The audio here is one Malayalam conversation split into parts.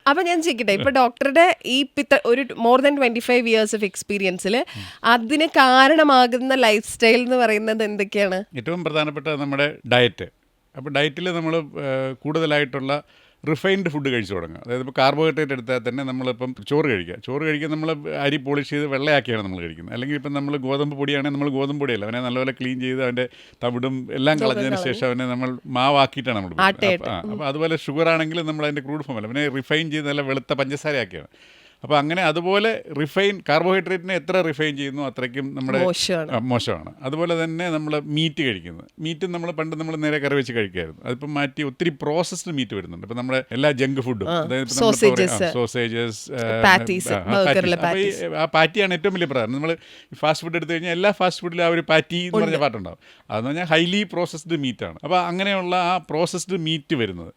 അപ്പൊ ഞാൻ ചോദിക്കട്ടെ, ഇപ്പൊ ഡോക്ടറുടെ ഈ ഒരു മോർ ദാൻ 25 years ഓഫ് എക്സ്പീരിയൻസിൽ അതിന് കാരണമാകുന്ന ലൈഫ് സ്റ്റൈൽ എന്ന് പറയുന്നത് എന്തൊക്കെയാണ്? ഏറ്റവും പ്രധാനപ്പെട്ട നമ്മുടെ ഡയറ്റ്. അപ്പോൾ ഡയറ്റിൽ നമ്മൾ കൂടുതലായിട്ടുള്ള റിഫൈൻഡ് ഫുഡ് കഴിച്ചു തുടങ്ങുക. അതായത് ഇപ്പോൾ കാർബോഹൈഡ്രേറ്റ് എടുത്താൽ തന്നെ നമ്മളിപ്പം ചോറ് കഴിക്കുക നമ്മൾ അരി പോളിഷ് ചെയ്ത് വെള്ളയാക്കിയാണ് നമ്മൾ കഴിക്കുന്നത്. അല്ലെങ്കിൽ ഇപ്പം നമ്മൾ ഗോതമ്പ് പൊടിയാണെങ്കിൽ നമ്മൾ ഗോതമ്പ് പൊടിയല്ല, അവനെ നല്ലപോലെ ക്ലീൻ ചെയ്ത് അവൻ്റെ തവിടും എല്ലാം കളഞ്ഞതിന് ശേഷം അവനെ നമ്മൾ മാവാക്കിയിട്ടാണ് നമ്മൾ അപ്പോൾ അതുപോലെ ഷുഗർ ആണെങ്കിലും നമ്മൾ അതിൻ്റെ ക്രൂഡ് ഫോം അല്ല, അവനെ റിഫൈൻ ചെയ്ത് നല്ല വെളുത്ത പഞ്ചസാരയാക്കിയാണ്. അപ്പോൾ അങ്ങനെ അതുപോലെ കാർബോഹൈഡ്രേറ്റിനെ എത്ര റിഫൈൻ ചെയ്യുന്നു അത്രയ്ക്കും നമ്മുടെ മോശമാണ്. അതുപോലെ തന്നെ നമ്മൾ മീറ്റ് കഴിക്കുന്നത്, മീറ്റും പണ്ട് നമ്മൾ നേരെ കറി വെച്ച് കഴിക്കായിരുന്നു. അതിപ്പം മാറ്റി ഒത്തിരി പ്രോസസ്ഡ് മീറ്റ് വരുന്നുണ്ട്. ഇപ്പം നമ്മുടെ എല്ലാ ജങ്ക് ഫുഡും, അതായത് സോസേജസ്, ആ പാറ്റിയാണ് ഏറ്റവും വലിയ പ്രധാനം. നമ്മൾ ഫാസ്റ്റ് ഫുഡ് എടുത്തു കഴിഞ്ഞാൽ എല്ലാ ഫാസ്റ്റ് ഫുഡിലും ആ ഒരു പാറ്റി എന്ന് പറഞ്ഞ പാട്ടുണ്ടാവും. അതെന്ന് പറഞ്ഞാൽ ഹൈലി പ്രോസസ്ഡ് മീറ്റാണ്. അപ്പോൾ അങ്ങനെയുള്ള ആ പ്രോസസ്ഡ് മീറ്റ് വരുന്നത്.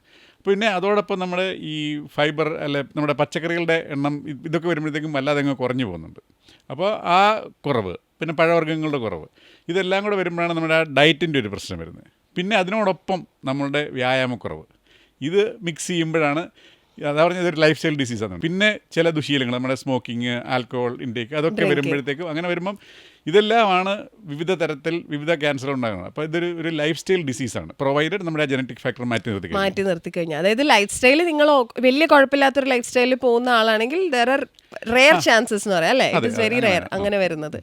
പിന്നെ അതോടൊപ്പം നമ്മൾ ഈ ഫൈബർ അല്ലെ നമ്മുടെ പച്ചക്കറികളുടെ എണ്ണം ഇതൊക്കെ വരുമ്പോഴത്തേക്കും വല്ലാതെ അങ്ങ് കുറഞ്ഞു പോകുന്നുണ്ട്. അപ്പോൾ ആ കുറവ്, പിന്നെ പഴവർഗ്ഗങ്ങളുടെ കുറവ്, ഇതെല്ലാം കൂടെ വരുമ്പോഴാണ് നമ്മുടെ ആ ഡയറ്റിൻ്റെ ഒരു പ്രശ്നം വരുന്നത്. പിന്നെ അതിനോടൊപ്പം നമ്മളുടെ വ്യായാമക്കുറവ്, ഇത് മിക്സ് ചെയ്യുമ്പോഴാണ് അതാ പറഞ്ഞത് ഒരു ലൈഫ് സ്റ്റൈൽ ഡിസീസാണ്. പിന്നെ ചില ദുശീലങ്ങൾ, നമ്മുടെ സ്മോക്കിങ്, ആൽക്കഹോൾ ഇൻടേക്ക്, അതൊക്കെ വരുമ്പോഴത്തേക്കും അങ്ങനെ വരുമ്പം ഇതെല്ലാമാണ് വിവിധ തരത്തിൽ വിവിധ ക്യാൻസർ ഉണ്ടാകുന്നത്. അപ്പോൾ ഇതൊരു ലൈഫ് സ്റ്റൈൽ ഡിസീസാണ്, പ്രൊവൈഡഡ് നമ്മുടെ ജനറ്റിക് ഫാക്ടർ മാറ്റി നിർത്തി കഴിഞ്ഞാൽ. അതായത് ലൈഫ് സ്റ്റൈൽ നിങ്ങൾ വലിയ കുഴപ്പമില്ലാത്തൊരു ലൈഫ് സ്റ്റൈലിൽ പോകുന്ന ആളാണെങ്കിൽ ദർ ആർ റെയർ ചാൻസസ് എന്ന് പറയാം അല്ലേ, ഇറ്റ് ഇസ് വെരി റെയർ അങ്ങനെ വരുന്നത്.